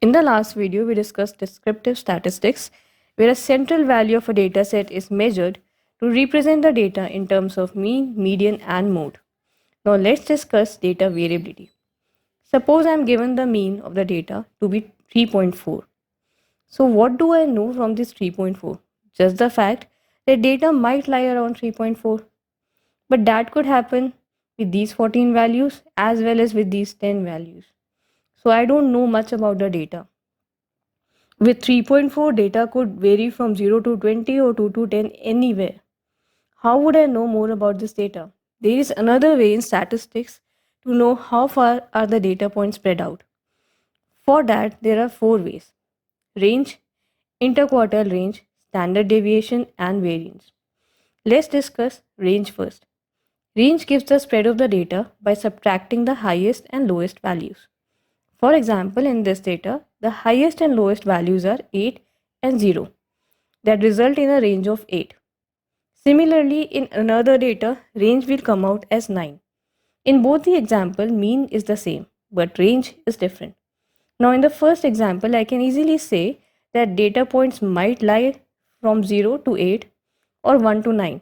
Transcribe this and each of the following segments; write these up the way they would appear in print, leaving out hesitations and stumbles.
In the last video, we discussed descriptive statistics, where a central value of a dataset is measured to represent the data in terms of mean, median, and mode. Now let's discuss data variability. Suppose I am given the mean of the data to be 3.4. So what do I know from this 3.4? Just the fact that data might lie around 3.4. But that could happen with these 14 values as well as with these 10 values. So I don't know much about the data. With 3.4, data could vary from 0 to 20 or 2 to 10 anywhere. How would I know more about this data? There is another way in statistics to know how far are the data points spread out. For that, there are four ways: range, interquartile range, standard deviation, and variance. Let's discuss range first. Range gives the spread of the data by subtracting the highest and lowest values. For example, in this data, the highest and lowest values are 8 and 0, that result in a range of 8. Similarly, in another data, range will come out as 9. In both the example, mean is the same, but range is different. Now, in the first example, I can easily say that data points might lie from 0 to 8 or 1 to 9.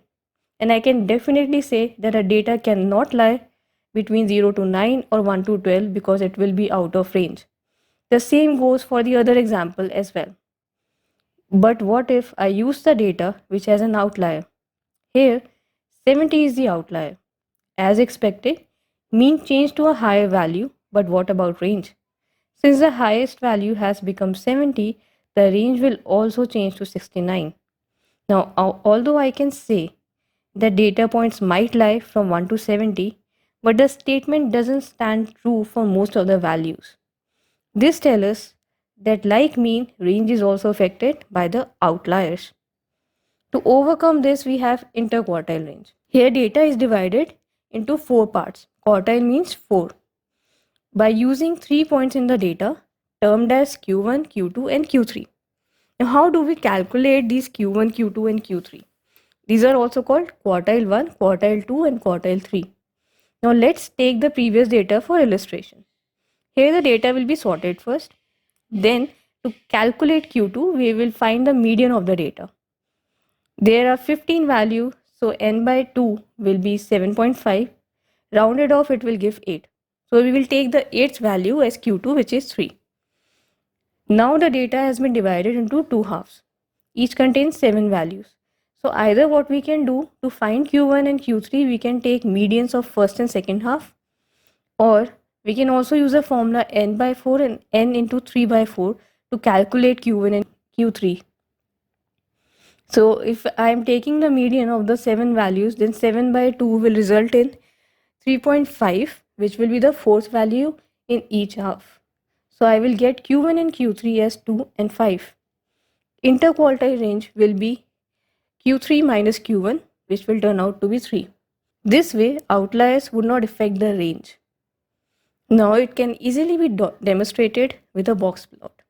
And I can definitely say that a data cannot lie between 0 to 9 or 1 to 12 because it will be out of range. The same goes for the other example as well. But what if I use the data which has an outlier? Here, 70 is the outlier. As expected, mean changed to a higher value, but what about range? Since the highest value has become 70, the range will also change to 69. Now, although I can say that data points might lie from 1 to 70, but the statement doesn't stand true for most of the values. This tells us that, like mean, range is also affected by the outliers. To overcome this, we have interquartile range. Here, data is divided into four parts. Quartile means 4. By using 3 points in the data, termed as Q1, Q2, and Q3. Now, how do we calculate these Q1, Q2, and Q3? These are also called quartile 1, quartile 2, and quartile 3. Now, let's take the previous data for illustration. Here, the data will be sorted first. Then, to calculate Q2, we will find the median of the data. There are 15 values, so n by 2 will be 7.5. Rounded off, it will give 8. So we will take the 8th value as Q2, which is 3. Now the data has been divided into two halves. Each contains 7 values. So either what we can do to find Q1 and Q3, we can take medians of first and second half, or we can also use a formula n by 4 and n into 3 by 4 to calculate Q1 and Q3. So if I am taking the median of the 7 values, then 7 by 2 will result in 3.5, which will be the fourth value in each half. So I will get Q1 and Q3 as 2 and 5. Interquartile range will be Q3 minus Q1, which will turn out to be 3. This way, outliers would not affect the range. Now it can easily be demonstrated with a box plot.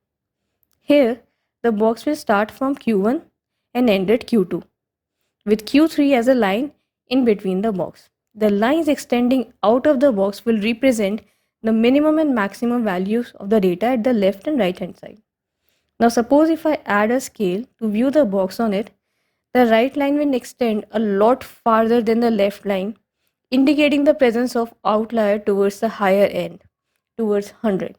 Here, the box will start from Q1 and end at Q2, with Q3 as a line in between the box. The lines extending out of the box will represent the minimum and maximum values of the data at the left and right hand side. Now suppose if I add a scale to view the box on it, the right line will extend a lot farther than the left line, indicating the presence of outlier towards the higher end, towards 100.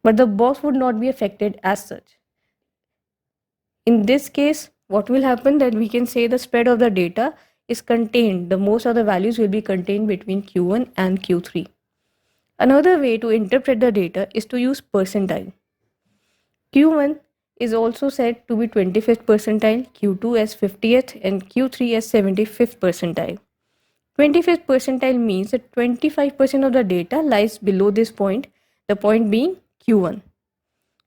But the box would not be affected as such. In this case, what will happen, that we can say the spread of the data is contained. The most of the values will be contained between Q1 and Q3. Another way to interpret the data is to use percentile. Q1 is also said to be 25th percentile, Q2 as 50th, and Q3 as 75th percentile. 25th percentile means that 25% of the data lies below this point, the point being Q1.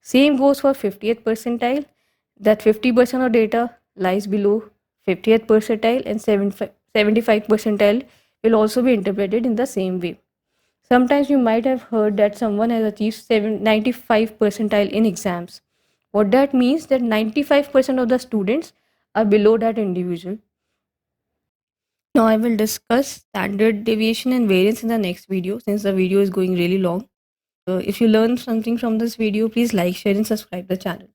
Same goes for 50th percentile, that 50% of data lies below 50th percentile, and 75 percentile will also be interpreted in the same way. Sometimes you might have heard that someone has achieved 95 percentile in exams. What that means, that 95% of the students are below that individual. Now I will discuss standard deviation and variance in the next video, since the video is going really long. If you learned something from this video, please like, share, and subscribe the channel.